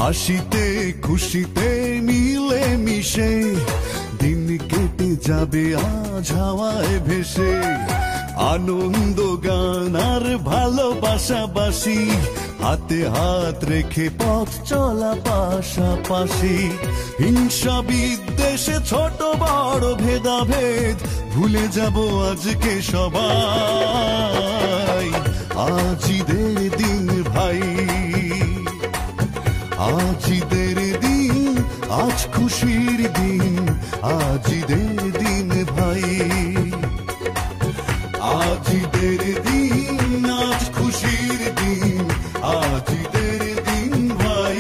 হাসিতে খুশিতে মিলে মিশে দিন কেটে যাবে আজ হাওয়ায় ভেসে। আনন্দ গান আর ভালোবাসাবাসি, হাতে হাত রেখে পথ চলা পাশাপাশি। হিংসা বিদ্বেষে ছোট বড় ভেদাভেদ ভুলে যাব আজকে সবাই। আজ ঈদের দিন ভাই, আজ ঈদের দিন, আজ খুশির দিন, আজ ঈদের দিন ভাই। আজ ঈদের দিন, আজ খুশির দিন, আজ ঈদের দিন ভাই।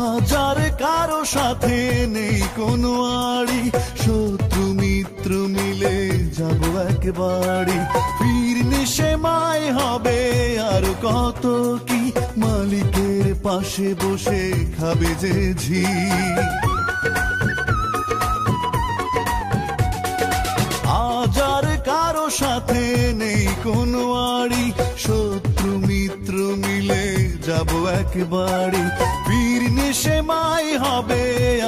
আজ আর কারো সাথে নেই কোনো আড়ি, শত্রু মিত্র মিলে যাব একবারই। ফিরনি সেমাই হবে আর কত কি, মালিকের পাশে বসে খাবে যে ঝি। আজ আর কারো সাথে নেই কোনো আড়ি, শত্রু মিত্র মিলে যাব একবারই। ফিরনি সেমাই হবে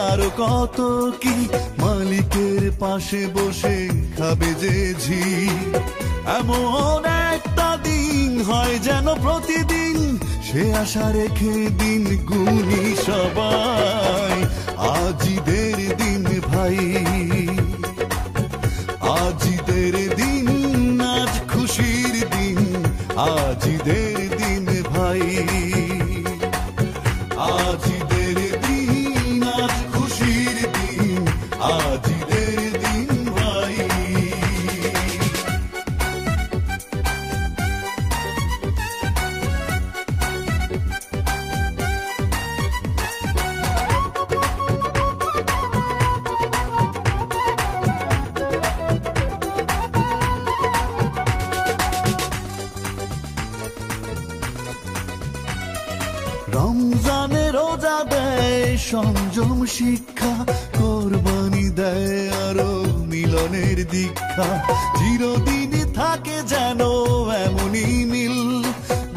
আর কত কি, মালিকের পাশে বসে খাবে যে ঝি। এমন একটা দিন হয় যেন প্রতিদিন, সে আশা রেখে দিন গুনি সবাই। আজ ঈদের দিন ভাই, আজ ঈদের দিন, আজ খুশির দিন, আজ ঈদের দিন ভাই। আজ ঈদের দিন, আজ খুশির দিন, আজ ঈদের দিন ভাই। রমজানে রোজা দেয় সংযম শিক্ষা, কোরবানি দেয় আরো মিলনের দীক্ষা। চিরদিনই থাকে যেন এমনই মিল,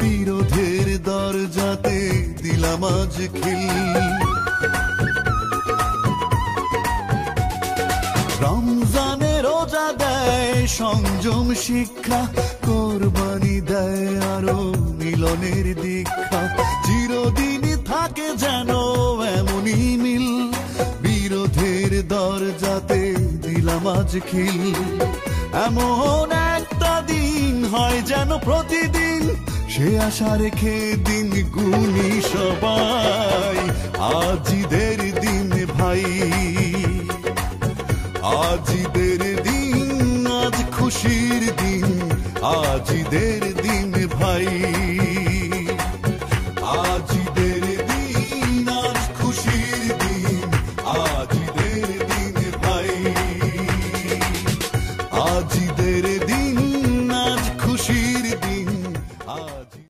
বিরোধের দরজাতে দিলাম আজ খিল। রমজানে রোজা দেয় সংযম শিক্ষা, কোরবানি দেয় আরো মিলনের দীক্ষা। চিরদিনই থাকে যেন এমনই মিল, বিরোধের দরজাতে দিলাম আজ খিল। এমন একটা দিন হয় যেন প্রতিদিন, সে আশা রেখে দিন গুনি সবাই। আজ ঈদের দিন ভাই, আজ ঈদের দিন, আজ খুশির দিন, আজ ঈদের দিন ভাই। আজ ঈদের দিন, আজ খুশির দিন, আজ ঈদের দিন ভাই। আজ ঈদের দিন।